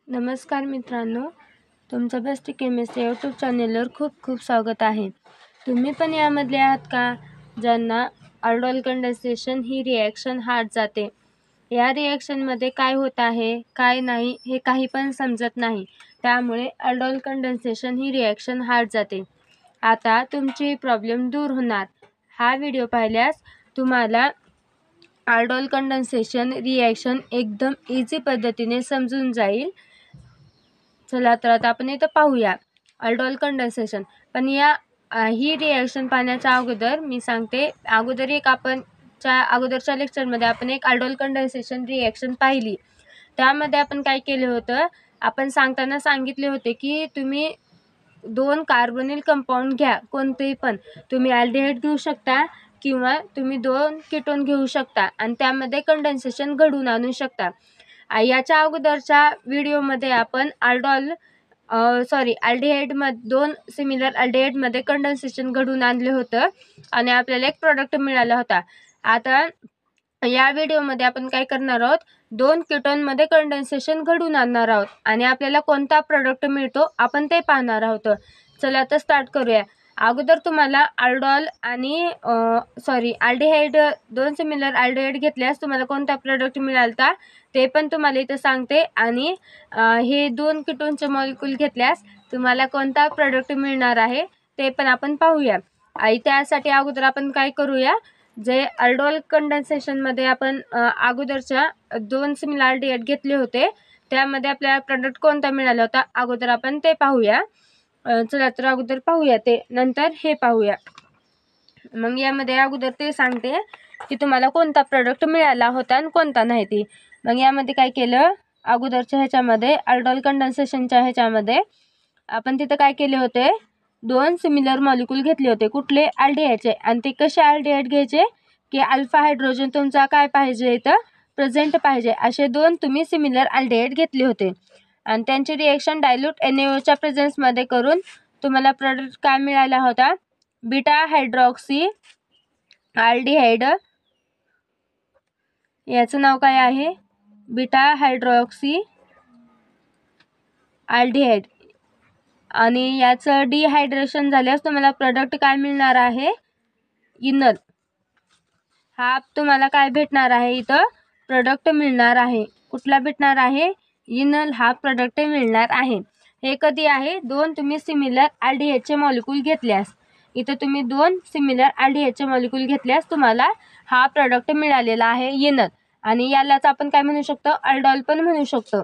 नमस्कार मित्रांनो, तुमचं बेस्ट केमिस्ट्री यूट्यूब चॅनेलवर खूप खूप स्वागत आहे. तुम्ही पण यामधले आहात का ज्यांना अल्डोल कंडेन्सेशन ही रिॲक्शन हार्ड जाते. या रिॲक्शनमध्ये काय होत आहे काय नाही हे काही पण समजत नाही, त्यामुळे अल्डोल कंडेन्सेशन ही रिॲक्शन हार्ड जाते. आता तुमची प्रॉब्लेम दूर होणार. हा व्हिडिओ पाहिल्यास तुम्हाला अल्डोल कंडेन्सेशन रिॲक्शन एकदम इझी पद्धतीने समजून जाईल. चला तर आता आपण इथं पाहूया अल्डोल कंडेन्सेशन. पण ही रिॲक्शन पाहण्याच्या अगोदर मी सांगते, अगोदर एक अगोदरच्या लेक्चरमध्ये आपण एक अल्डोल कंडेन्सेशन रिॲक्शन पाहिली. त्यामध्ये आपण काय केले होतं, आपण सांगताना सांगितले होते की तुम्ही 2 कार्बोनिल कंपाऊंड घ्या, कोणतेही पण. तुम्ही अल्डिहाइड घेऊ शकता किंवा तुम्ही 2 कीटोन घेऊ शकता आणि त्यामध्ये कंडेन्सेशन घडवून आणू शकता. याच्या अगोदरच्या व्हिडिओमध्ये आपण अल्डिहाइडमध्ये 2 सिमिलर अल्डिहाइडमध्ये कंडेन्सेशन घडवून आणले होतं आणि आपल्याला एक प्रोडक्ट मिळाला होता. आता या व्हिडिओमध्ये आपण काय करणार आहोत, 2 कीटोनमध्ये कंडेन्सेशन घडवून आणणार आहोत आणि आपल्याला कोणता प्रोडक्ट मिळतो आपण ते पाहणार आहोत. चला तर स्टार्ट करूया. अगोदर तुम्हाला अल्डिहाइड 2 सिमिलर अल्डिहाइड घेतल्यास तुम्हाला कोणता प्रोडक्ट मिळाला ते पण तुम्हाला इथं सांगते आणि हे 2 कीटोनचे मॉलिक्यूल घेतल्यास तुम्हाला कोणता प्रोडक्ट मिळणार आहे ते पण आपण पाहूया. आणि त्यासाठी अगोदर आपण काय करूया, जे अल्डोल कंडेन्सेशनमध्ये आपण अगोदरच्या 2 सिमिलर अल्डिहाइड घेतले होते त्यामध्ये आपल्याला प्रोडक्ट कोणता मिळाला होता अगोदर आपण ते पाहूया. चला तर अगोदर पाहूया ते, नंतर हे पाहूया. मग यामध्ये अगोदर ते सांगते की तुम्हाला कोणता प्रोडक्ट मिळाला होता आणि कोणता नाही ते. मग यामध्ये काय केलं, अगोदरच्या ह्याच्यामध्ये अल्डोल कंडेन्सेशनच्या ह्याच्यामध्ये आपण तिथं काय केले होते, 2 सिमिलर मॉलिक्यूल घेतले होते. कुठले? अल्डिहाइडचे. आणि ते कसे अल्डिहाइड घ्यायचे की अल्फा हायड्रोजन तुमचा काय पाहिजे इथं प्रेझेंट पाहिजे, असे 2 तुम्ही सिमिलर अल्डिहाइड घेतले होते आणि त्यांची रिॲक्शन डायल्यूट NaOच्या प्रेझेन्समध्ये करून तुम्हाला प्रोडक्ट काय मिळाला होता, बीटा हायड्रॉक्सी अल्डिहाइड. याचं नाव काय आहे, बीटा हायड्रॉक्सी अल्डिहाइड. आणि याचं डिहायड्रेशन झाल्यास तुम्हाला प्रोडक्ट काय मिळणार आहे, इनल. हा तुम्हाला काय भेटणार आहे, इथं प्रोडक्ट मिळणार आहे. कुठला भेटणार आहे, इनल हा प्रोडक्ट मिळणार आहे. हे कधी आहे, 2 तुम्ही सिमिलर अल्डिहाइडचे मॉलिक्यूल घेतल्यास. इथं तुम्ही 2 सिमिलर अल्डिहाइडचे मॉलिक्यूल घेतल्यास तुम्हाला हा प्रोडक्ट मिळालेला आहे, इनल. आणि यालाच आपण काय म्हणू शकतो, अल्डोल पण म्हणू शकतो.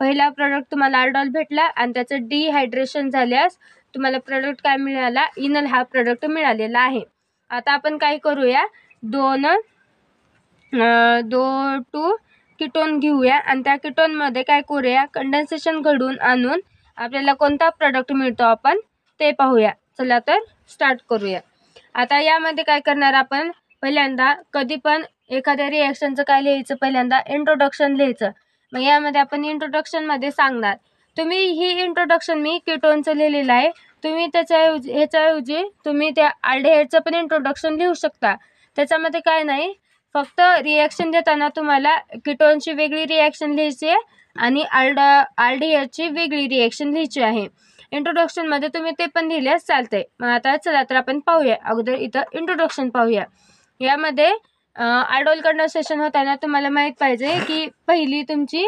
पहिला प्रोडक्ट तुम्हाला अल्डोल भेटला आणि त्याचं डिहायड्रेशन झाल्यास तुम्हाला प्रोडक्ट काय मिळाला, इनल हा प्रोडक्ट मिळालेला आहे. आता आपण काय करूया, 2 कीटोन घेऊया आणि त्या कीटोनमध्ये काय करूया, कंडेन्सेशन घडवून आणून आपल्याला कोणता प्रोडक्ट मिळतो आपण ते पाहूया. चला तर स्टार्ट करूया. आता यामध्ये काय करणार आपण, पहिल्यांदा कधी पण एखाद्या रिॲक्शनचं काय लिहायचं, पहिल्यांदा इंट्रोडक्शन लिहायचं. मग यामध्ये आपण इंट्रोडक्शनमध्ये सांगणार, तुम्ही ही इंट्रोडक्शन मी कीटोनचं लिहिलेलं आहे, तुम्ही ह्याच्याऐवजी तुम्ही त्या अल्डिहाइडचं पण इंट्रोडक्शन लिहू शकता. त्याच्यामध्ये काय नाही, फक्त रिॲक्शन देताना तुम्हाला कीटोनची वेगळी रिॲक्शन लिहायची आहे आणि अल्डिहाइडची वेगळी रिॲक्शन लिहायची आहे. इंट्रोडक्शनमध्ये तुम्ही ते पण लिहिल्यास चालतंय. मग आता चला तर आपण पाहूया. अगोदर इथं इंट्रोडक्शन पाहूया. यामध्ये अल्डोल कंडेन्सेशन होताना तुम्हाला माहीत पाहिजे की पहिली तुमची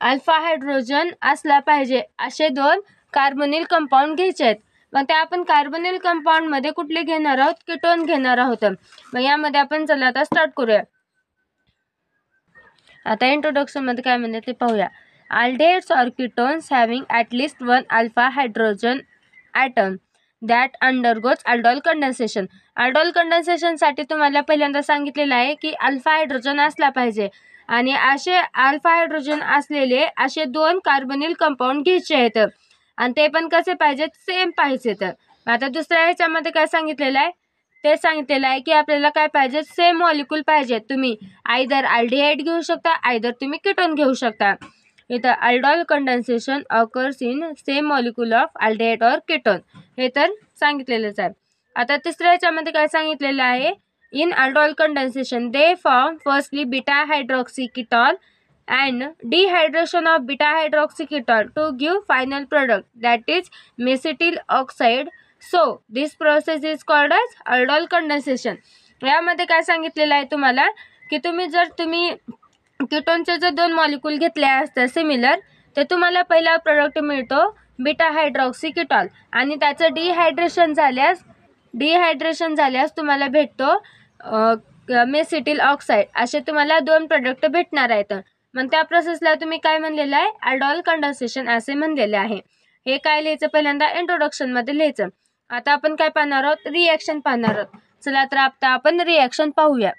अल्फा हायड्रोजन असला पाहिजे असे 2 कार्बोनिल कंपाऊंड घ्यायचे आहेत. मग त्या आपण कार्बोनिल कंपाऊंडमध्ये कुठले घेणार आहोत, कीटोन घेणार आहोत. मग यामध्ये आपण चला आता स्टार्ट करूया. आता इंट्रोडक्शनमध्ये काय म्हणते ते पाहूया. Aldehydes or ketones having at least 1 alpha hydrogen atom that undergoes aldol condensation. Aldol कंडेन्सेशनसाठी तुम्हाला पहिल्यांदा सांगितलेलं आहे की अल्फा हायड्रोजन असला पाहिजे आणि असे अल्फा हायड्रोजन असलेले असे 2 कार्बोनिल कंपाऊंड घ्यायचे आहेत आणि ते पण कसे पाहिजेत, सेम पाहिजेत. आता दुसऱ्या ह्याच्यामध्ये काय सांगितलेलं आहे, ते सांगितलेलं आहे की आपल्याला काय पाहिजे, सेम मॉलिक्यूल पाहिजेत. तुम्ही आयदर अल्डिहाइड घेऊ शकता, आयदर तुम्ही कीटोन घेऊ शकता. इथं aldol condensation occurs in same molecule of aldehyde और कीटोन, हे तर सांगितलेलंच आहे. आता तिसऱ्या ह्याच्यामध्ये काय सांगितलेलं आहे, in aldol condensation they form firstly beta hydroxy ketone and dehydration of beta hydroxyketol to give final product, that is mesetyl oxide. So this process is called as aldol condensation. यामध्ये काय सांगितलेलं आहे तुम्हाला की तुम्ही कीटोनचे जर दोन मॉलिक्यूल घेतले असते सिमिलर, तर तुम्हाला पहिला प्रोडक्ट मिळतो बीटा हायड्रॉक्सीकीटॉल आणि त्याचं डिहायड्रेशन झाल्यास तुम्हाला भेटतो मेसेटिल ऑक्साईड. असे तुम्हाला दोन प्रोडक्ट भेटणार आहेत. मग त्या प्रोसेसला तुम्ही काय म्हणलेलं आहे, aldol कंडेन्सेशन असे म्हणलेले आहे. हे काय लिहायचं, पहिल्यांदा इंट्रोडक्शन मध्ये लिहायचं. आता आपण काय पाहणार आहोत, रिएक्शन पाहणार आहोत. चला तर आता आपण रिएक्शन पाहूया.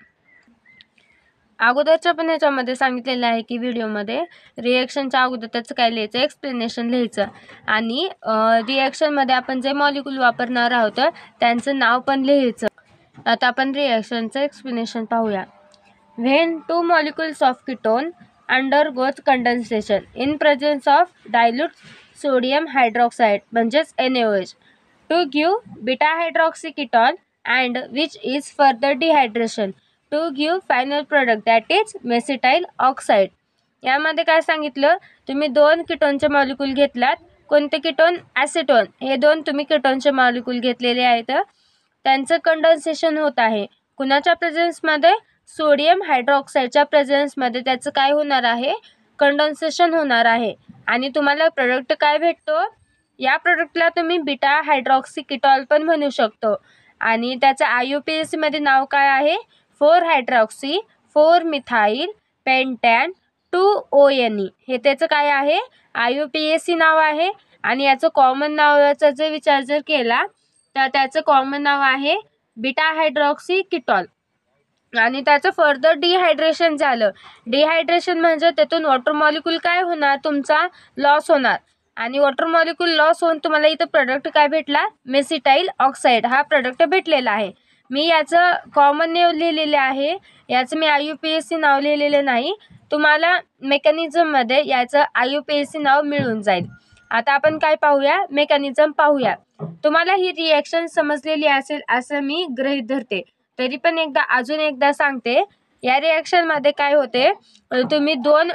अगोदरच्या पण याच्यामध्ये सांगितलेलं आहे की व्हिडिओमध्ये रिएक्शनच्या अगोदर त्याचं काय लिहायचं, एक्सप्लेनेशन लिहायचं आणि रिएक्शनमध्ये आपण जे मॉलिक्यूल वापरणार आहोत त्यांचं नाव पण लिहायचं. आता आपण रिएक्शनचं एक्सप्लेनेशन पाहूया. When two molecules of ketone undergoes condensation in presence of dilute sodium hydroxide म्हणजेच NaOH to give beta hydroxyketol and which is further dehydration to give final product, that is mesityl oxide. यामध्ये काय सांगितलं, तुम्ही दोन कीटोनचे molecule घेतलात. कोणते ketone, acetone. हे दोन तुम्ही कीटोनचे मॉलिक्यूल घेतलेले आहेत. त्यांचं कंडेन्सेशन होत आहे कुणाच्या प्रेझेन्समध्ये, सोडियम हायड्रॉक्साईडच्या प्रेझेन्समध्ये त्याचं काय होणार आहे, कंडेन्सेशन होणार आहे. आणि तुम्हाला प्रोडक्ट काय भेटतो, या प्रोडक्टला तुम्ही बीटा हायड्रॉक्सीकीटॉल पण म्हणू शकतो. आणि त्याचं IUPAC मध्ये नाव काय आहे, 4-हायड्रॉक्सी 4-मिथाइल पेंटॅन 2-ONE. हे त्याचं काय आहे, IUPAC नाव आहे. आणि याचं कॉमन नावाचा जर विचार जर केला तर त्याचं कॉमन नाव आहे बीटा हायड्रॉक्सीकीटॉल. आणि त्याचं फर्दर डिहायड्रेशन झालं. डिहायड्रेशन म्हणजे त्यातून वॉटर मॉलिक्यूल काय होणार, तुमचा लॉस होणार. आणि वॉटर मॉलिक्यूल लॉस होऊन तुम्हाला इथं प्रोडक्ट काय भेटला, मेसेटाइल ऑक्साईड हा प्रोडक्ट भेटलेला आहे. मी याचं कॉमन नाव लिहिलेले आहे, याचं मी IUPAC नाव लिहिलेलं नाही. तुम्हाला मेकॅनिझममध्ये याचं IUPAC नाव मिळून जाईल. आता आपण काय पाहूया, मेकॅनिझम पाहूया. तुम्हाला ही रिॲक्शन समजलेली असेल असं मी गृहीत धरते, तरी पण अजून एकदा सांगते. या रिॲक्शनमध्ये काय होते, तुम्ही दोन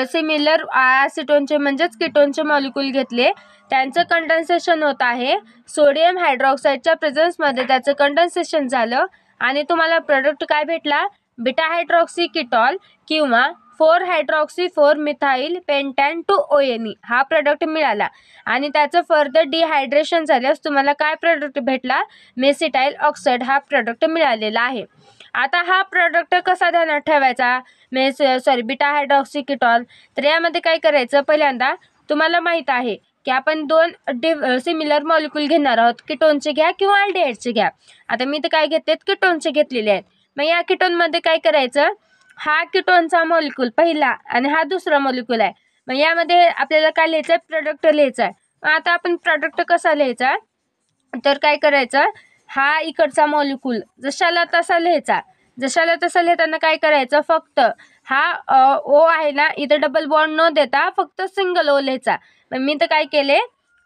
सिमिलर ॲसिटोनचे म्हणजेच कीटोनचे मॉलिक्यूल घेतले, त्यांचं कंडेन्सेशन होत आहे. सोडियम हायड्रॉक्साईडच्या प्रेझेन्समध्ये त्याचं कंडेन्सेशन झालं आणि तुम्हाला प्रोडक्ट काय भेटला, बीटा हायड्रॉक्सीकीटॉल किंवा 4-हायड्रॉक्सी 4-मिथाइल पेंटॅन 2-ONE हा प्रोडक्ट मिळाला. आणि त्याचं फर्दर डिहायड्रेशन झाल्यास तुम्हाला काय प्रोडक्ट भेटला, मेसेटाइल ऑक्साईड हा प्रोडक्ट मिळालेला आहे. आता हा प्रोडक्ट कसा ध्यानात ठेवायचा, बीटा हायड्रॉक्सीकीटॉल. तर यामध्ये काय करायचं, पहिल्यांदा तुम्हाला माहीत आहे की आपण दोन सिमिलर मॉलिक्यूल घेणार आहोत. कीटोनचे घ्या किंवा अल्डिहाइडचे घ्या. आता मी तर काय घेतलेत, कीटोनचे घेतलेले आहेत. मग या कीटोनमध्ये काय करायचं, हा कीटोनचा मॉलिक्यूल पहिला आणि हा दुसरा मॉलिक्यूल आहे. मग यामध्ये आपल्याला काय लिहायचं आहे, प्रोडक्ट लिहायचा आहे. मग आता आपण प्रोडक्ट कसा लिहायचा, तर काय करायचं, हा इकडचा मॉलिक्यूल जशाला तसा लिहायचा. जशाला तसा लिहिताना काय करायचं, फक्त हा O आहे ना, इथं डबल बॉन्ड न देता फक्त सिंगल O लिहायचा. मग मी तर काय केले,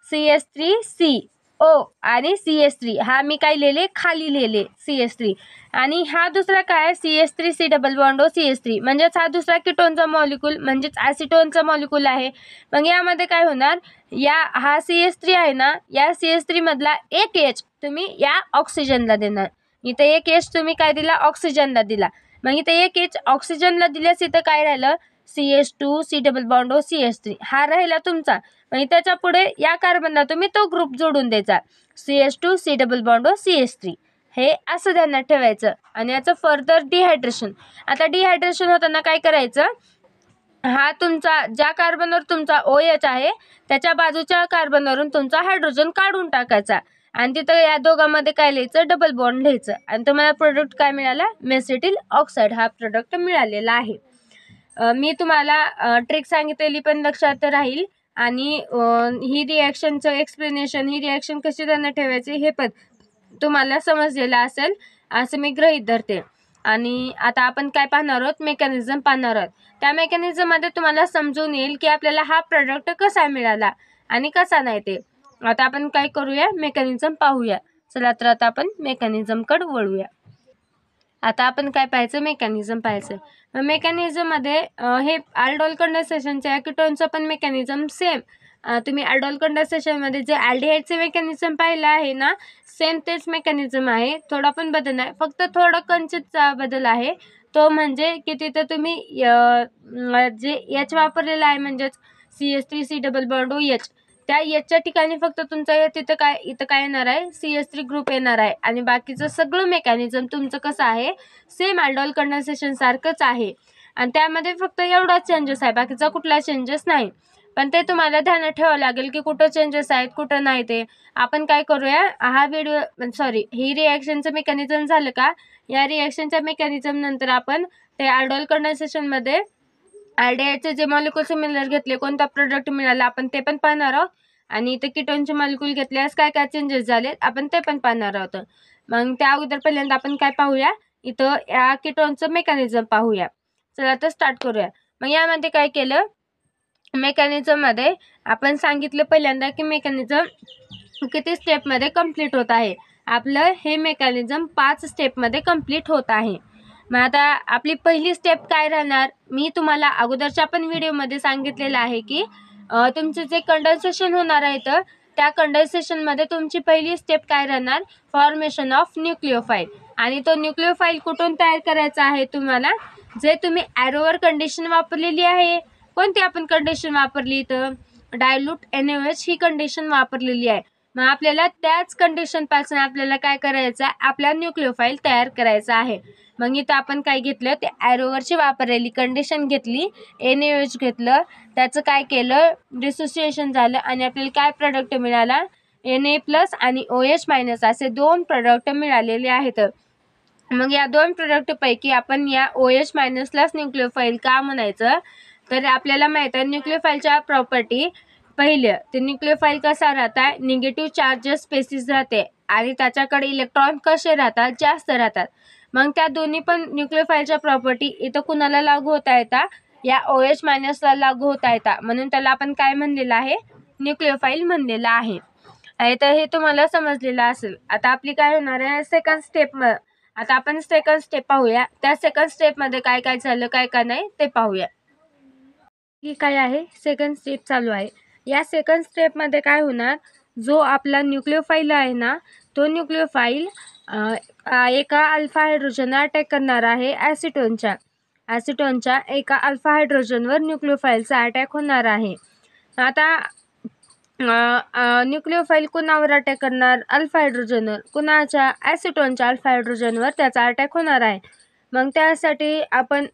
CH3CO आणि CH3 हा मी काय लिहिले, खाली लिहिले CH3. आणि हा दुसरा काय, CH3C double bond O CH3 म्हणजेच हा दुसरा कीटोनचा मॉलिक्यूल म्हणजेच ॲसिटोनचा मॉलिक्यूल आहे. मग यामध्ये काय होणार, हा CH3 आहे ना, या CH3 मधला एक H तुम्ही या ऑक्सिजनला देणार. इथे एक H तुम्ही काय दिला, ऑक्सिजनला दिला. मग इथे एक H ऑक्सिजनला दिल्यास इथं काय राहिलं, CH2C double bond O CH3 हा राहिला तुमचा. मग त्याच्या पुढे या कार्बनला तुम्ही तो ग्रुप जोडून द्यायचा, CH2C double bond O CH3. हे असं ध्यानात ठेवायचं. आणि याचं फर्दर डिहायड्रेशन. आता डिहायड्रेशन होताना काय करायचं, हा तुमचा ज्या कार्बनवर तुमचा OH आहे त्याच्या बाजूच्या कार्बनवरून तुमचा हायड्रोजन काढून टाकायचा आणि तिथं या दोघांमध्ये काय लिहायचं, डबल बॉन्ड लिहायचं. आणि तुम्हाला प्रोडक्ट काय मिळाला, मेसेटिल ऑक्साईड हा प्रोडक्ट मिळालेला आहे. मी तुम्हाला ट्रिक सांगितलेली पण लक्षात राहील. आणि ही रिॲक्शनचं एक्सप्लेनेशन, ही रिॲक्शन कशी त्यांना ठेवायची हे पण तुम्हाला समजलेलं असेल असं मी गृहीत धरते. आणि आता आपण काय पाहणार आहोत, मेकॅनिझम पाहणार आहोत. त्या मेकॅनिझममध्ये तुम्हाला समजून येईल की आपल्याला हा प्रोडक्ट कसा मिळाला आणि कसा नाही ते. आता आपण काय करूया, मेकॅनिझम पाहूया. चला तर आता आपण मेकॅनिझमकडे वळूया. आता आपण काय पाहायचं, मेकॅनिझम पाहायचं. मेकॅनिझममध्ये हे अल्डोल कंडेन्सेशनच्या कीटोनचं पण मेकॅनिझम सेम. तुम्ही अल्डोल कंडेन्सेशनमध्ये जे अल्डिहाइडचे मेकॅनिझम पाहिलं आहे ना, सेम तेच मेकॅनिझम आहे. थोडा पण बदल नाही, फक्त थोडा कंचितचा बदल आहे. तो म्हणजे की तिथं तुम्ही जे एच वापरलेला आहे, म्हणजेच CH3 डबल बॉन्ड OH, त्या एचच्या ठिकाणी फक्त तुमचं इथं काय येणार आहे, CH3 ग्रुप येणार आहे. आणि बाकीचं सगळं मेकॅनिझम तुमचं कसं आहे, सेम अल्डोल कंडेन्सेशन सारखंच आहे. आणि त्यामध्ये फक्त एवढाच चेंजेस आहे, बाकीचा कुठला चेंजेस नाही. पण ते तुम्हाला ध्यानात ठेवावं लागेल की कुठं चेंजेस आहेत, कुठं नाही. ते आपण काय करूया, ही रिॲक्शनचं मेकॅनिझम झालं का, या रिॲक्शनच्या मेकॅनिझम नंतर आपण ते अल्डोल कंडेन्सेशनमध्ये अल्डिहाइडचे जे मॉलिक्युल सिमिलर घेतले, कोणता प्रोडक्ट मिळाला आपण ते पण पाहणार आहोत. आणि इथे कीटोनचे मॉलिक्युल घेतल्यास काय काय चेंजेस झाले आपण ते पण पाहणार आहोत. मग त्या अगोदर पहिल्यांदा आपण काय पाहूया, इथं या कीटोनचं मेकॅनिझम पाहूया. चला तर स्टार्ट करूया. मग यामध्ये काय केलं, मेकॅनिझममध्ये आपण सांगितलं पहिल्यांदा की मेकॅनिझम किती स्टेपमध्ये कंप्लीट होत आहे. आपलं हे मेकॅनिझम 5 स्टेपमध्ये कंप्लीट होत आहे. मग आता आपली पहिली स्टेप काय राहणार, मी तुम्हाला अगोदरच्या पण व्हिडिओमध्ये सांगितलेलं आहे की तुमचं जे कंडेन्सेशन होणार आहे तर त्या कंडेन्सेशनमध्ये तुमची पहिली स्टेप काय राहणार, फॉर्मेशन ऑफ न्यूक्लिओफाईल. आणि तो न्यूक्लिओफाईल कुठून तयार करायचा आहे तुम्हाला, जे तुम्ही ॲरोवर कंडिशन वापरलेली आहे. कोणती आपण कंडिशन वापरली, तर डायल्यूट NaOH ही कंडिशन वापरलेली आहे. मग आपल्याला त्याच कंडिशनपासून आपल्याला काय करायचं आहे, आपला न्यूक्लिओफाईल तयार करायचा आहे. मग इथं आपण काय घेतलं, ते ॲरोवरची वापरलेली कंडिशन घेतली, NaOH घेतलं, त्याचं काय केलं, डिसोसिएशन झालं आणि आपल्याला काय प्रोडक्ट मिळाला, Na+ आणि OH- असे 2 प्रोडक्ट मिळालेले आहेत. मग या 2 प्रोडक्टपैकी आपण या OH- न्यूक्लिओफाईल का म्हणायचं, तर आपल्याला माहीत आहे न्यूक्लिओफाईलच्या प्रॉपर्टी. पहिलं, ते न्यूक्लिओफाईल कसा राहतात, निगेटिव्ह चार्जेस स्पेसिस राहते आणि त्याच्याकडे इलेक्ट्रॉन कसे राहतात, जास्त राहतात. मग त्या दोन्ही पण न्यूक्लिओफाईलच्या प्रॉपर्टी इथं कुणाला लागू होता येतात, या OH- लागू होता येतात. म्हणून त्याला आपण काय म्हणलेलं आहे, न्यूक्लिओफाईल म्हणलेलं आहे. तर हे तुम्हाला समजलेलं असेल. आता आपली काय होणार आहे, सेकंड स्टेप. आता आपण सेकंड स्टेप पाहूया. त्या सेकंड स्टेपमध्ये काय काय झालं, काय काय नाही ते पाहूया. ही काय आहे, सेकंड स्टेप चालू आहे. या सेकंड स्टेपमध्ये काय होणार, जो आपला न्यूक्लिओफाईल आहे ना, तो न्यूक्लिओफाईल एका अल्फा हायड्रोजन अटॅक करणार आहे. ॲसिटोनच्या एका अल्फा हायड्रोजनवर न्यूक्लिओफाईलचा अटॅक होणार आहे. आता न्यूक्लिओफाईल कुणावर अटॅक करणार, अल्फा हायड्रोजनवर. कुणाच्या, ॲसिटोनच्या अल्फा हायड्रोजनवर त्याचा अटॅक होणार आहे. मग त्यासाठी आपण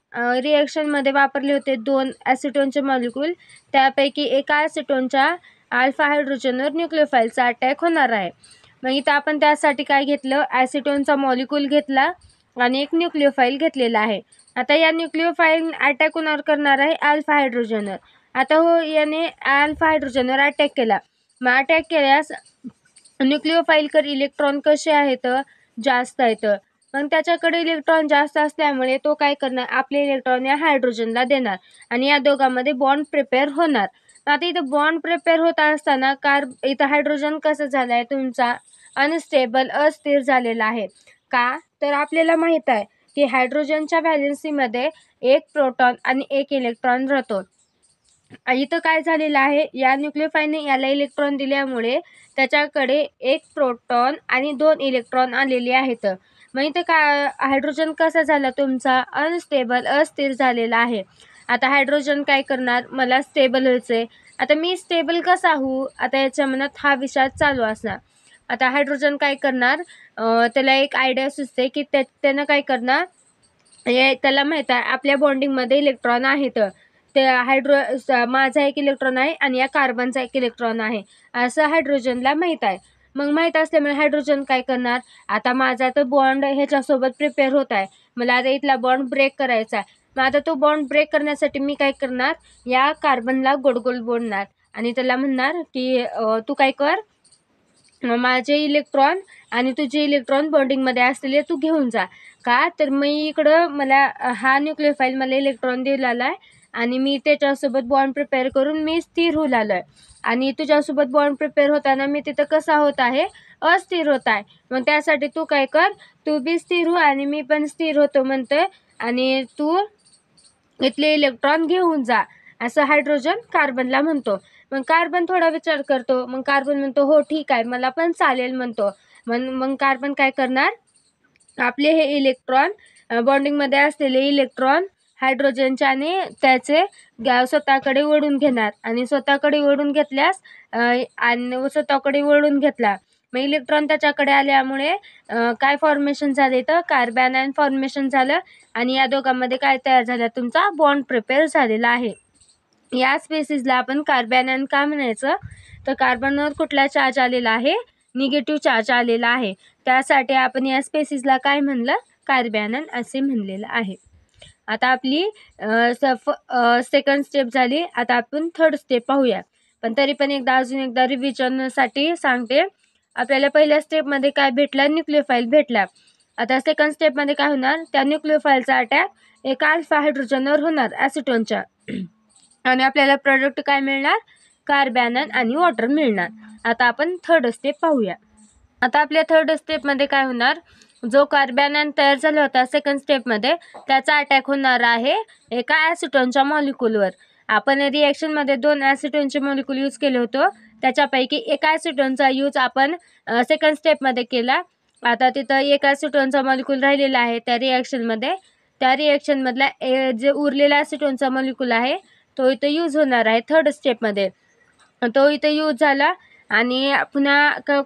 रिॲक्शनमध्ये वापरले होते 2 ॲसिटोनचे मॉलिक्यूल, त्यापैकी एका ॲसिटोनच्या अल्फा हायड्रोजनवर न्यूक्लिओफाईलचा अटॅक होणार आहे. मग इथं आपण त्यासाठी काय घेतलं, ॲसिटोनचा मॉलिक्यूल घेतला आणि एक न्यूक्लिओफाईल घेतलेला आहे. आता या न्यूक्लिओफाईल अटॅक कुणावर करणार आहे, अल्फा हायड्रोजनवर. आता याने अल्फा हायड्रोजनवर अटॅक केला. मग अटॅक केल्यास न्यूक्लिओफाईलकडे इलेक्ट्रॉन कसे आहेत, जास्त आहेत. मग त्याच्याकडे इलेक्ट्रॉन जास्त असल्यामुळे तो काय करणार, आपले इलेक्ट्रॉन या हायड्रोजनला देणार आणि या दोघांमध्ये बॉन्ड प्रिपेअर होणार. आता इथं बॉन्ड प्रिपेअर होत असताना इथं हायड्रोजन कसं झालं आहे, तुमचा अनस्टेबल, अस्थिर झालेला आहे. का, तर आपल्याला माहीत आहे की हायड्रोजनच्या व्हॅलेन्सीमध्ये 1 प्रोटॉन आणि 1 इलेक्ट्रॉन राहतो. इथं काय झालेलं आहे, या न्यूक्लिओफाईलने याला इलेक्ट्रॉन दिल्यामुळे त्याच्याकडे 1 प्रोटॉन आणि 2 इलेक्ट्रॉन आलेले आहेत. मग इथं काय, हायड्रोजन कसा झाला तुमचा, अनस्टेबल, अस्थिर झालेला आहे. आता हायड्रोजन काय करणार, मला स्टेबल व्हायचं आहे. आता मी स्टेबल कसा होऊ, आता याच्या मनात हा विचार चालू असणार. आता हायड्रोजन काय करणार, त्याला एक आयडिया सुचते की त्यानं काय करणार, त्याला माहीत आहे आपल्या बॉन्डिंगमध्ये इलेक्ट्रॉन आहेत. ते माझा 1 इलेक्ट्रॉन आहे आणि या कार्बनचा 1 इलेक्ट्रॉन आहे, असं हायड्रोजनला माहीत आहे. मग माहीत असल्यामुळे हायड्रोजन काय करणार, आता माझा तर बॉन्ड ह्याच्यासोबत प्रिपेअर होत आहे, मला आता इथला बॉन्ड ब्रेक करायचा आहे. मग आता तो बॉन्ड ब्रेक करण्यासाठी मी काय करणार, या कार्बनला गोल बोलणार आणि त्याला म्हणणार की तू काय कर, माझे इलेक्ट्रॉन आणि तुझे इलेक्ट्रॉन बॉन्डिंगमध्ये असलेले तू घेऊन जा. का, तर मी इकडं, मला हा न्यूक्लिओफाईल मला इलेक्ट्रॉन दिलेला आहे आणि मी त्याच्यासोबत बॉन्ड प्रिपेअर करून मी स्थिर होऊ लागलो आहे. आणि तुझ्यासोबत बॉन्ड प्रिपेअर होताना मी तिथं कसा होत आहे, अस्थिर होत आहे. मग त्यासाठी तू काय कर, तू बी स्थिर हो आणि मी पण स्थिर होतो म्हणतोय आणि तू इथले इलेक्ट्रॉन घेऊन जा, असं हायड्रोजन कार्बनला म्हणतो. मग कार्बन थोडा विचार करतो, मग कार्बन म्हणतो हो ठीक आहे मला पण चालेल म्हणतो. मग कार्बन काय करणार, आपले हे इलेक्ट्रॉन बॉन्डिंगमध्ये असलेले इलेक्ट्रॉन हायड्रोजनचे आणि त्याचे स्वतःकडे ओढून घेणार आणि स्वतःकडे ओढून घेतल्यास आणि स्वतःकडे ओढून घेतला मग इलेक्ट्रॉन त्याच्याकडे आल्यामुळे काय फॉर्मेशन झाले तर कार्बॅनायन फॉर्मेशन झालं आणि या दोघांमध्ये काय तयार झालं, तुमचा बॉन्ड प्रिपेअर झालेला आहे. या स्पेसिसला आपण कार्बॅनायन का म्हणायचं तर कार्बनवर कुठला चार्ज आलेला आहे, निगेटिव्ह चार्ज आलेला आहे, त्यासाठी आपण या स्पेसिसला काय म्हणलं, कार्बॅनायन असे म्हणलेलं आहे. आता आपली सेकंड स्टेप झाली. आता आपण थर्ड स्टेप पाहूया, पण तरी पण अजून एकदा रिव्हिजनसाठी सांगते. आपल्याला पहिल्या स्टेपमध्ये काय भेटला, न्यूक्लियोफाईल भेटला. आता सेकंड स्टेपमध्ये काय होणार, त्या न्यूक्लियोफाईलचा अटॅक एका अल्फा हायड्रोजनवर होणार ॲसिटोनच्या आणि आपल्याला प्रोडक्ट काय मिळणार, कार्बॅनायन आणि वॉटर मिळणार. आता आपण थर्ड स्टेप पाहूया. आता आपल्या थर्ड स्टेपमध्ये काय होणार, जो कार्बॅनायन तयार झाला होता सेकंड स्टेपमध्ये त्याचा अटॅक होणार आहे एका ॲसिटोनच्या मॉलिक्यूलवर. आपण रिॲक्शनमध्ये 2 ॲसिटोनचे मॉलिक्यूल यूज केले होतो, त्याच्यापैकी एका ॲसिटोनचा यूज आपण सेकंड स्टेपमध्ये केला. आता तिथं एक ॲसिटोनचा मॉलिक्यूल राहिलेला आहे त्या रिॲक्शनमध्ये. त्या रिॲक्शनमधला जे उरलेला ॲसिटोनचा मॉलिक्यूल आहे तो इथं यूज होणार आहे थर्ड स्टेपमध्ये. तो इथं यूज झाला आणि पुन्हा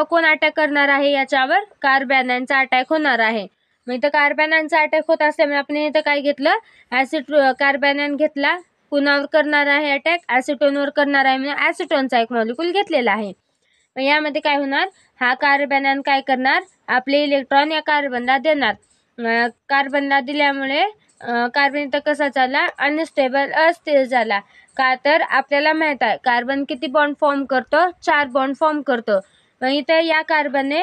कोण अटॅक करणार आहे याच्यावर, कार्बॅनायनचा अटॅक होणार आहे. मग इथं कार्बॅनायनचा अटॅक होत असल्यामुळे आपण इथं काय घेतलं, कार्बॅनायन घेतला. कुणावर करणार आहे अटॅक, ॲसिटोनवर करणार आहे, म्हणजे ॲसिटोनचा एक मॉलिक्यूल घेतलेला आहे. मग यामध्ये काय होणार, हा कार्बॅनायन काय करणार, आपले इलेक्ट्रॉन या कार्बनला देणार. कार्बनला दिल्यामुळे कार्बन इथं कसा झाला, अनस्टेबल, अस्थिर झाला. का तर आपल्याला माहित आहे कार्बन किती बॉन्ड फॉर्म करतो, 4 बॉन्ड फॉर्म करतो. मग इथं या कार्बनने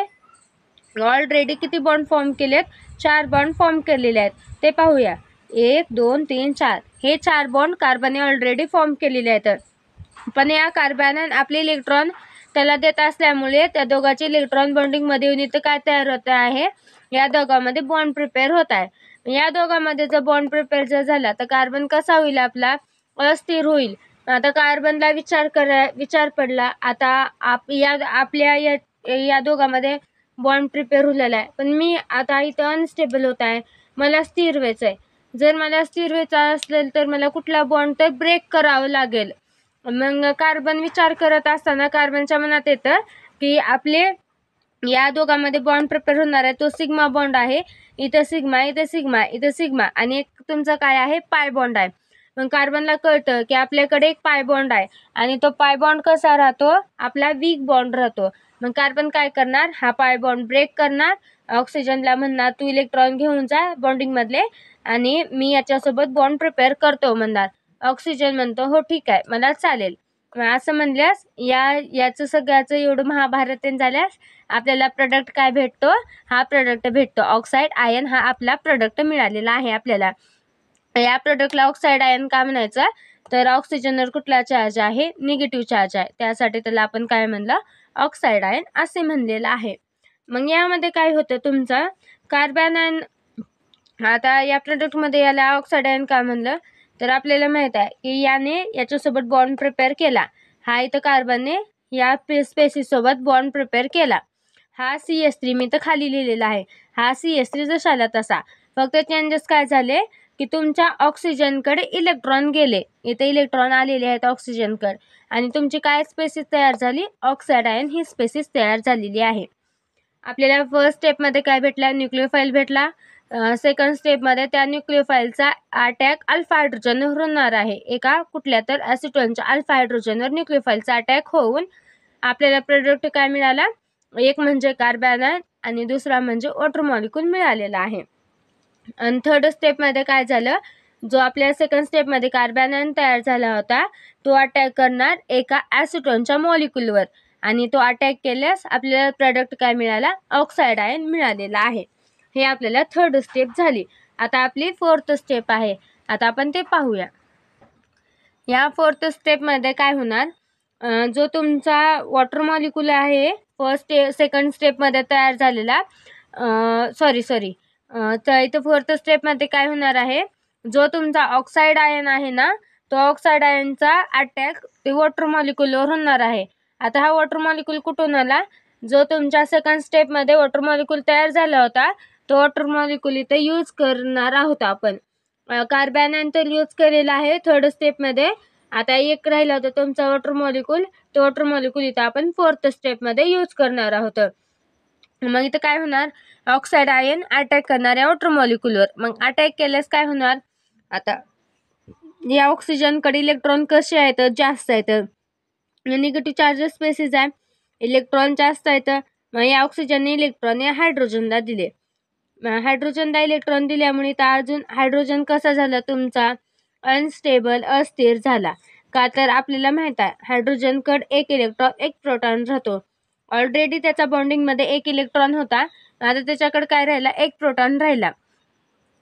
ऑलरेडी किती बॉन्ड फॉर्म केलेत, 4 बॉन्ड फॉर्म केलेले आहेत. ते पाहूया, 1 2 3 4 हे 4 बॉन्ड कार्बनने ऑलरेडी फॉर्म केलेले आहेत. पण या कार्बॅनायन आपले इलेक्ट्रॉन त्याला देत असल्यामुळे त्या दोघांचे इलेक्ट्रॉन बॉन्डिंगमध्ये येऊन इथं काय तयार होत आहे, या दोघांमध्ये बॉन्ड प्रिपेअर होत आहे. या दोघांमध्ये जर बॉन्ड प्रिपेअर जर झाला तर कार्बन कसा होईल, आपला अस्थिर होईल. आता कार्बनला विचार पडला, आता आपल्या या दोघांमध्ये बॉन्ड प्रिपेअर झालेला आहे, पण मी आता इथं अनस्टेबल होत आहे, मला स्थिर व्हायचं आहे. जर मला स्थिर व्हायचं असेल तर मला कुठला बॉन्ड तर ब्रेक करावं लागेल. मग कार्बन विचार करत असताना कार्बनच्या मनात येतं की आपले या दोघांमध्ये बॉन्ड प्रिपेअर होणार आहे तो सिग्मा बॉन्ड आहे. इथं सिग्मा, इथं सिग्मा, इथं सिग्मा आणि एक तुमचा काय आहे, पाय बॉन्ड आहे. मग कार्बनला कळतं की आपल्याकडे एक पाय बॉन्ड आहे आणि तो पाय बॉन्ड कसा राहतो, आपला वीक बॉन्ड राहतो. मग कार्बन काय करणार, हा पाय बॉन्ड ब्रेक करणार, ऑक्सिजनला म्हणणार तू इलेक्ट्रॉन घेऊन जा बॉन्डिंगमधले आणि मी याच्यासोबत बॉन्ड प्रिपेअर करतो म्हणणार. ऑक्सिजन म्हणतो हो ठीक आहे मला चालेल. असं म्हणल्यास याचं सगळ्याचं एवढं महाभारत झाल्यास आपल्याला प्रोडक्ट काय भेटतो, हा प्रोडक्ट भेटतो ऑक्साईड आयन. हा आपला प्रोडक्ट मिळालेला आहे आपल्याला. या प्रोडक्टला ऑक्साईड आयन का म्हणायचं तर ऑक्सिजनवर कुठला चार्ज आहे, निगेटिव्ह चार्ज आहे, त्यासाठी त्याला आपण काय म्हणलं, ऑक्साईड आयन असे म्हणलेलं आहे. मग यामध्ये काय होतं तुमचं कार्बॅनायन. आता या प्रोडक्टमध्ये याला ऑक्साईड आयन का म्हणलं तर आपल्याला माहित आहे की याने याच्यासोबत बॉन्ड प्रिपेअर केला. हा इथं कार्बनने या स्पेसिस सोबत बॉन्ड प्रिपेअर केला. हा CH3 मी तर खाली लिहिलेला आहे, हा CH3 जशाला तसा, फक्त चेंजेस काय झाले की तुमच्या ऑक्सिजनकडे इलेक्ट्रॉन गेले, इथे इलेक्ट्रॉन आलेले आहेत ऑक्सिजनकडे आणि तुमची काय स्पेसिस तयार झाली, ऑक्साईड आयन ही स्पेसिस तयार झालेली आहे. आपल्याला फर्स्ट स्टेपमध्ये काय भेटला, न्यूक्लियोफाईल भेटला. सेकंड स्टेपमध्ये त्या न्यूक्लियोफाईलचा अटॅक अल्फा हायड्रोजनवर होणार आहे. एका कुठल्या तर ॲसिटोनच्या अल्फा हायड्रोजनवर न्यूक्लियोफाईलचा अटॅक होऊन आपल्याला प्रोडक्ट काय मिळाला, एक म्हणजे कार्बॅनायन आणि दुसरा म्हणजे वॉटर मॉलिक्यूल मिळालेला आहे. आणि थर्ड स्टेपमध्ये काय झालं, जो आपल्या सेकंड स्टेपमध्ये कार्बॅनायन तयार झाला होता तो अटॅक करणार एका ॲसिटोनच्या मॉलिक्यूलवर आणि तो अटॅक केल्यास आपल्याला प्रोडक्ट काय मिळाला, ऑक्साईड आयन मिळालेला आहे. हे आपल्याला थर्ड स्टेप झाली. आता आपली फोर्थ स्टेप आहे, आता आपण ते पाहूया. या फोर्थ स्टेपमध्ये काय होणार, जो तुमचा वॉटर मॉलिक्यूल आहे सेकंड स्टेपमध्ये तयार झालेला सॉरी तर इथं फोर्थ स्टेपमध्ये काय होणार आहे, जो तुमचा ऑक्साईड आयन आहे ना, तो ऑक्साईड आयनचा अटॅक ते वॉटर मॉलिक्यूलवर होणार आहे. आता हा वॉटर मॉलिक्यूल कुठून आला, जो तुमच्या सेकंड स्टेपमध्ये वॉटर मॉलिक्यूल तयार झाला होता, तो वॉटर मॉलिक्यूल इथे यूज करणार आहोत आपण. कार्बन नंतर यूज केलेला आहे थर्ड स्टेपमध्ये. आता एक राहिला होता तुमचा वॉटर मॉलिक्यूल, तो वॉटर मॉलिक्यूल इथं आपण फोर्थ स्टेपमध्ये यूज करणार आहोत. मग इथं काय होणार, ऑक्साईड आयन अटॅक करणार आहे वॉटर मॉलिक्यूलवर. मग अटॅक केल्यास काय होणार, आता या ऑक्सिजनकडे इलेक्ट्रॉन कसे आहेत, जास्त आहेत. निगेटिव्ह चार्जेस स्पेसिस आहे, इलेक्ट्रॉन जास्त आहेत. मग या ऑक्सिजनने इलेक्ट्रॉन या हायड्रोजनला दिले. हायड्रोजनला इलेक्ट्रॉन दिल्यामुळे तर अजून हायड्रोजन कसा झाला तुमचा, अनस्टेबल, अस्थिर झाला. का तर आपल्याला माहित आहे हायड्रोजनकडे एक इलेक्ट्रॉन एक प्रोटॉन राहतो. ऑलरेडी त्याचा बॉन्डिंगमध्ये एक इलेक्ट्रॉन होता, आता त्याच्याकडे काय राहिला, एक प्रोटॉन राहिला.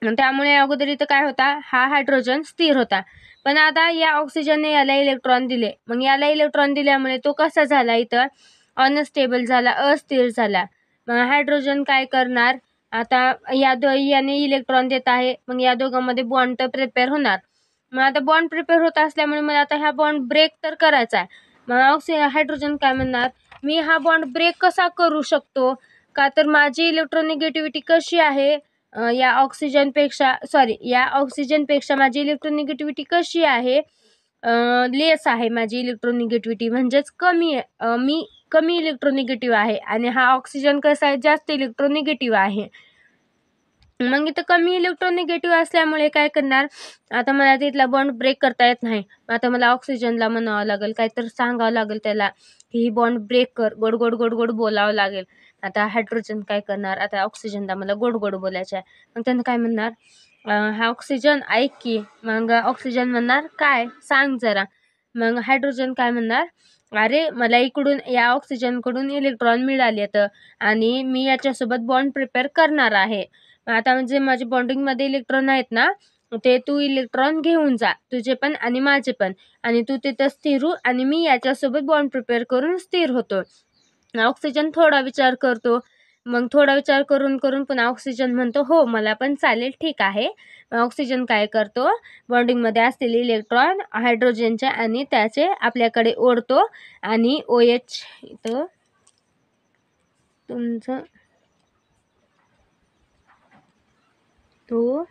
त्यामुळे अगोदर इथं काय होता, हा हायड्रोजन स्थिर होता. पण आता या ऑक्सिजनने याला इलेक्ट्रॉन दिले. मग याला इलेक्ट्रॉन दिल्यामुळे तो कसा झाला, इथं अनस्टेबल झाला, अस्थिर झाला. मग हायड्रोजन काय करणार, आता याने इलेक्ट्रॉन देत आहे, मग या दोघांमध्ये बॉन्ड तर प्रिपेअर होणार. मग आता बॉन्ड प्रिपेअर होत असल्यामुळे मला आता हा बॉन्ड ब्रेक तर करायचा आहे. मग हायड्रोजन काय म्हणणार, मी हा बॉन्ड ब्रेक कसा करू शकतो, का तर माझी इलेक्ट्रोनिगेटिव्हिटी कशी आहे, या ऑक्सिजनपेक्षा माझी इलेक्ट्रोनिगेटिव्हिटी कशी आहे, लेस आहे माझी इलेक्ट्रोनिगेटिव्हिटी, म्हणजेच कमी आहे. मी कमी इलेक्ट्रोनिगेटिव्ह आहे आणि हा ऑक्सिजन कसा आहे, जास्त इलेक्ट्रोनिगेटिव्ह आहे. मग इथं कमी इलेक्ट्रोनिगेटिव्ह असल्यामुळे काय करणार, आता मला तिथला बॉन्ड ब्रेक करता येत नाही. आता मला ऑक्सिजनला म्हणावं लागेल, काहीतरी सांगावं लागेल त्याला की ही बॉन्ड ब्रेक कर, गोड गोड गोड गोड बोलावं लागेल. आता हायड्रोजन काय करणार, आता ऑक्सिजनला मला गोड गोड बोलायचं आहे. मग त्यांना काय म्हणणार, हा ऑक्सिजन ऐक की. मग ऑक्सिजन म्हणणार काय, सांग जरा. मग हायड्रोजन काय म्हणणार, अरे मला इकडून या ऑक्सिजनकडून इलेक्ट्रॉन मिळाले तर, आणि मी याच्यासोबत बॉन्ड प्रिपेअर करणार आहे. आता म्हणजे माझे बॉन्डिंगमध्ये इलेक्ट्रॉन आहेत ना, ते तू इलेक्ट्रॉन घेऊन जा, तुझे पण आणि माझे पण, आणि तू तिथं स्थिर हो आणि मी याच्यासोबत बॉन्ड प्रिपेअर करून स्थिर होतो. ऑक्सिजन थोडा विचार करतो, मग थोडा विचार करून करून पुन्हा ऑक्सिजन म्हणतो हो मला पण चालेल, ठीक आहे. ऑक्सिजन काय करतो, बॉन्डिंगमध्ये असलेले इलेक्ट्रॉन हायड्रोजनचे आणि त्याचे आपल्याकडे ओढतो आणि OH इथं तुमचं तो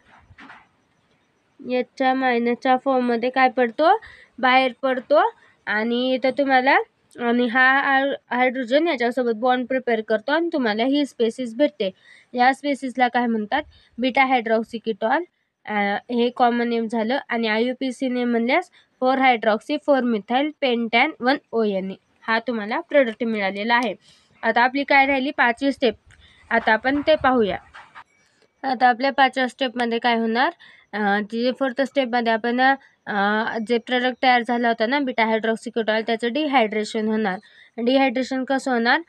याच्या मायनसच्या फॉर्ममध्ये काय पडतो, बाहेर पडतो. आणि इथं तुम्हाला, आणि हा हायड्रोजन याच्यासोबत बॉन्ड प्रिपेअर करतो आणि तुम्हाला ही स्पेसिस भेटते. या स्पेसिसला काय म्हणतात, बीटा हायड्रॉक्सिकिटॉल, हे कॉमन नेम झालं. आणि IUPAC नेम म्हणल्यास 4 हायड्रॉक्सी 4 मिथाइल पेंटॅन 1 ONE, हा तुम्हाला प्रोडक्ट मिळालेला आहे. आता आपली काय राहिली, 5वी स्टेप. आता आपण ते पाहूया. आता आपल्या 5व्या स्टेपमध्ये काय होणार, जे फोर्थ स्टेपमध्ये आपण जे प्रोडक्ट तयार झाला होता ना बीटा हायड्रॉक्सिकिटॉल, त्याचं डिहायड्रेशन होणार. डिहायड्रेशन कसं होणार,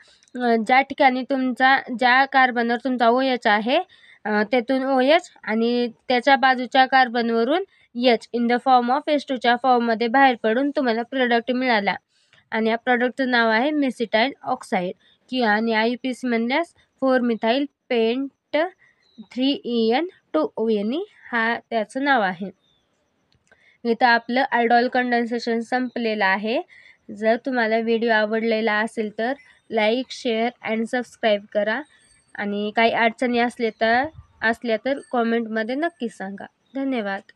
ज्या ठिकाणी तुमचा ज्या कार्बनवर तुमचा OH आहे, त्यातून OH आणि त्याच्या बाजूच्या कार्बनवरून H in the form of H2च्या फॉर्ममध्ये बाहेर पडून तुम्हाला प्रोडक्ट मिळाला. आणि या प्रोडक्टचं नाव आहे मेसिटाइल ऑक्साईड, किंवा आणि IUPAC म्हणल्यास 4 methyl paint 3EN 2 ONE, हा त्याचं नाव आहे. इथं आपलं अल्डॉल कंडेन्सेशन संपलेलं आहे. जर तुम्हाला व्हिडिओ आवडलेला असेल तर लाईक, शेअर आणि सबस्क्राईब करा. आणि काही अडचणी असल्या तर कॉमेंटमध्ये नक्की सांगा. धन्यवाद.